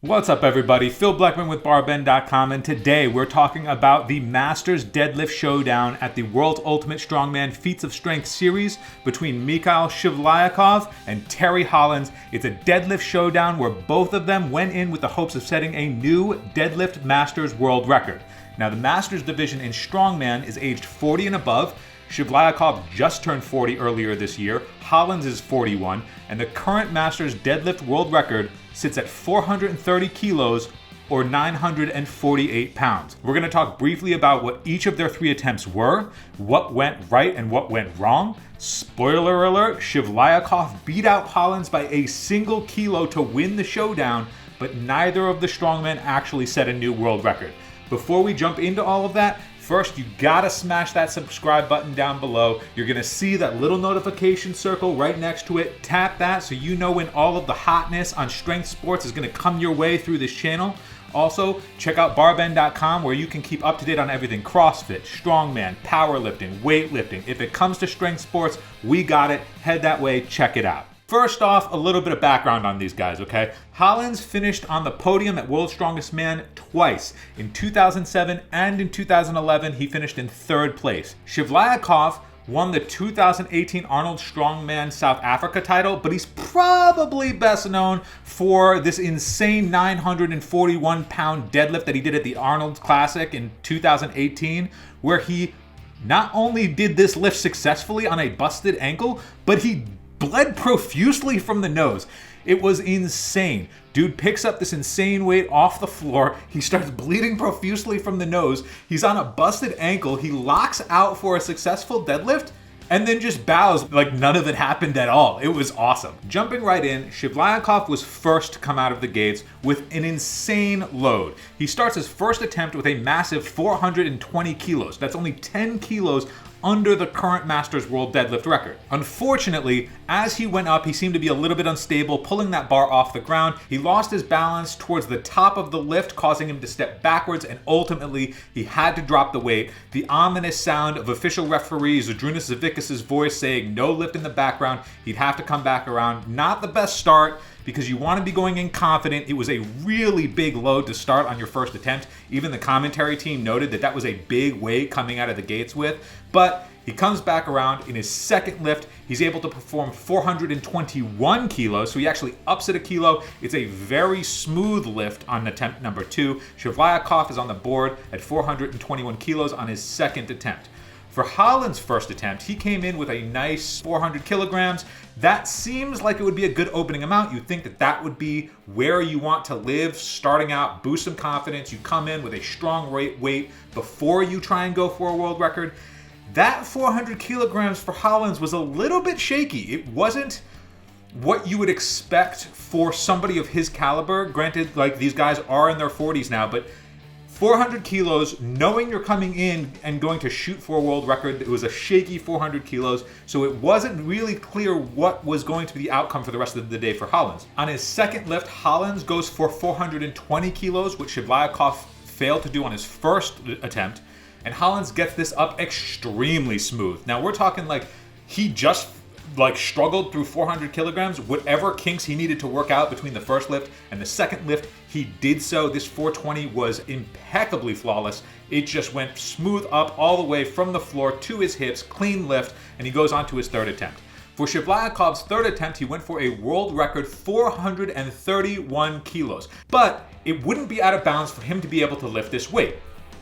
What's up, everybody? Phil Blackman with barbend.com, and today we're talking about the Masters Deadlift Showdown at the World's Ultimate Strongman Feats of Strength series between Mikhail Shivlyakov and Terry Hollands. It's a deadlift showdown where both of them went in with the hopes of setting a new deadlift Masters world record. Now, the Masters division in Strongman is aged 40 and above. Shivlyakov just turned 40 earlier this year. Hollands is 41, and the current Masters deadlift world record sits at 430 kilos or 948 pounds. We're going to talk briefly about what each of their three attempts were, what went right and what went wrong. Spoiler alert, Shivlyakov beat out Hollands by a single kilo to win the showdown, but neither of the strongmen actually set a new world record. Before we jump into all of that, first, you gotta smash that subscribe button down below. You're gonna see that little notification circle right next to it. Tap that so you know when all of the hotness on strength sports is gonna come your way through this channel. Also, check out barbend.com where you can keep up to date on everything CrossFit, strongman, powerlifting, weightlifting. If it comes to strength sports, we got it. Head that way, check it out. First off, a little bit of background on these guys, okay? Hollands finished on the podium at World's Strongest Man twice. In 2007 and in 2011, he finished in third place. Shivlyakov won the 2018 Arnold Strongman South Africa title, but he's probably best known for this insane 941-pound deadlift that he did at the Arnold Classic in 2018, where he not only did this lift successfully on a busted ankle, but he bled profusely from the nose. It was insane. Dude picks up this insane weight off the floor. He starts bleeding profusely from the nose. He's on a busted ankle. He locks out for a successful deadlift and then just bows like none of it happened at all. It was awesome. Jumping right in, Shivlyakov was first to come out of the gates with an insane load. He starts his first attempt with a massive 420 kilos. That's only 10 kilos under the current Masters World Deadlift record. Unfortunately, as he went up, he seemed to be a little bit unstable, pulling that bar off the ground. He lost his balance towards the top of the lift, causing him to step backwards, and ultimately, he had to drop the weight. The ominous sound of official referee Zydrunas Savickas' voice saying no lift in the background. He'd have to come back around. Not the best start, because you want to be going in confident. It was a really big load to start on your first attempt. Even the commentary team noted that that was a big weight coming out of the gates with. But he comes back around in his second lift. He's able to perform 421 kilos, so he actually ups it a kilo. It's a very smooth lift on attempt number 2. Shivlyakov is on the board at 421 kilos on his second attempt. For Holland's first attempt, he came in with a nice 400 kilograms. That seems like it would be a good opening amount. You'd think that that would be where you want to live, starting out, boost some confidence. You come in with a strong weight before you try and go for a world record. That 400 kilograms for Hollands was a little bit shaky. It wasn't what you would expect for somebody of his caliber. Granted, like, these guys are in their 40s now, but 400 kilos, knowing you're coming in and going to shoot for a world record, it was a shaky 400 kilos, so it wasn't really clear what was going to be the outcome for the rest of the day for Hollands. On his second lift, Hollands goes for 420 kilos, which Shivlyakov failed to do on his first attempt, and Hollands gets this up extremely smooth. Now, we're talking like he just struggled through 400 kilograms. Whatever kinks he needed to work out between the first lift and the second lift, he did so. This 420 was impeccably flawless. It just went smooth up all the way from the floor to his hips, clean lift, and he goes on to his third attempt. For Shivlyakov's third attempt, he went for a world record 431 kilos. But it wouldn't be out of bounds for him to be able to lift this weight.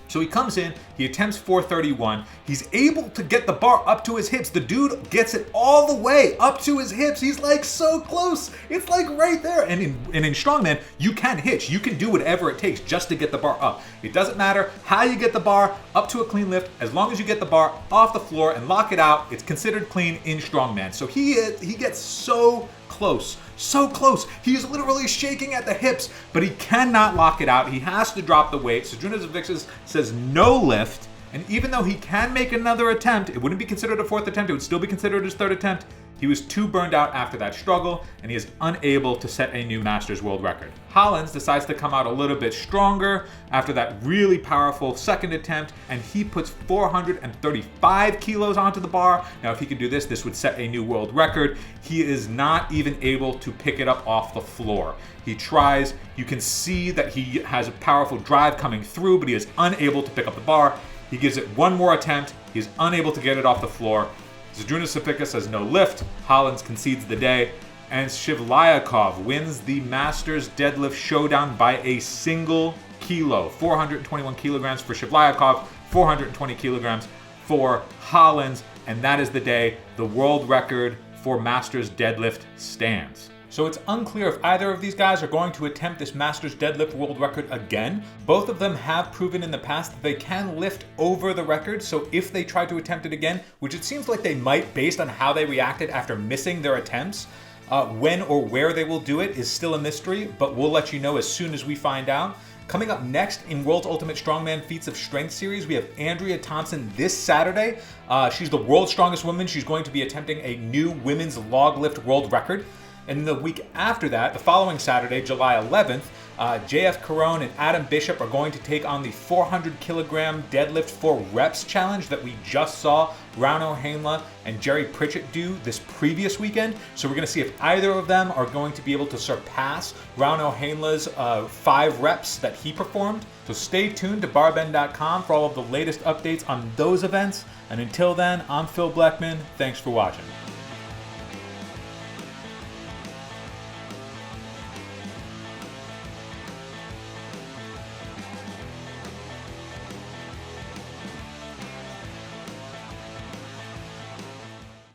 So he comes in, he attempts 431, he's able to get the bar up to his hips. The dude gets it all the way up to his hips. He's like so close. It's like right there. And in strongman, you can hitch. You can do whatever it takes just to get the bar up. It doesn't matter how you get the bar up to a clean lift. As long as you get the bar off the floor and lock it out, it's considered clean in strongman. So he gets so close. So close. He's literally shaking at the hips, but he cannot lock it out. He has to drop the weight. Zydrunas Savickas says no lift, and even though he can make another attempt, it wouldn't be considered a fourth attempt. It would still be considered his third attempt. He was too burned out after that struggle, and he is unable to set a new Masters World Record. Hollands decides to come out a little bit stronger after that really powerful second attempt, and he puts 435 kilos onto the bar. Now, if he could do this, this would set a new world record. He is not even able to pick it up off the floor. He tries, you can see that he has a powerful drive coming through, but he is unable to pick up the bar. He gives it one more attempt. He is unable to get it off the floor. Zydrunas Savickas has no lift. Hollands concedes the day. And Shivlyakov wins the Masters Deadlift Showdown by a single kilo. 421 kilograms for Shivlyakov, 420 kilograms for Hollands. And that is the day the world record for Masters Deadlift stands. So it's unclear if either of these guys are going to attempt this Masters Deadlift World Record again. Both of them have proven in the past that they can lift over the record, so if they try to attempt it again, which it seems like they might based on how they reacted after missing their attempts, when or where they will do it is still a mystery, but we'll let you know as soon as we find out. Coming up next in World's Ultimate Strongman Feats of Strength series, we have Andrea Thompson this Saturday. She's the world's strongest woman. She's going to be attempting a new women's log lift world record. And the week after that, the following Saturday, July 11th, JF Carone and Adam Bishop are going to take on the 400 kilogram deadlift for reps challenge that we just saw Rauno Hainla and Jerry Pritchett do this previous weekend. So we're going to see if either of them are going to be able to surpass Rauno Hainla's 5 reps that he performed. So stay tuned to barbend.com for all of the latest updates on those events. And until then, I'm Phil Blackman. Thanks for watching.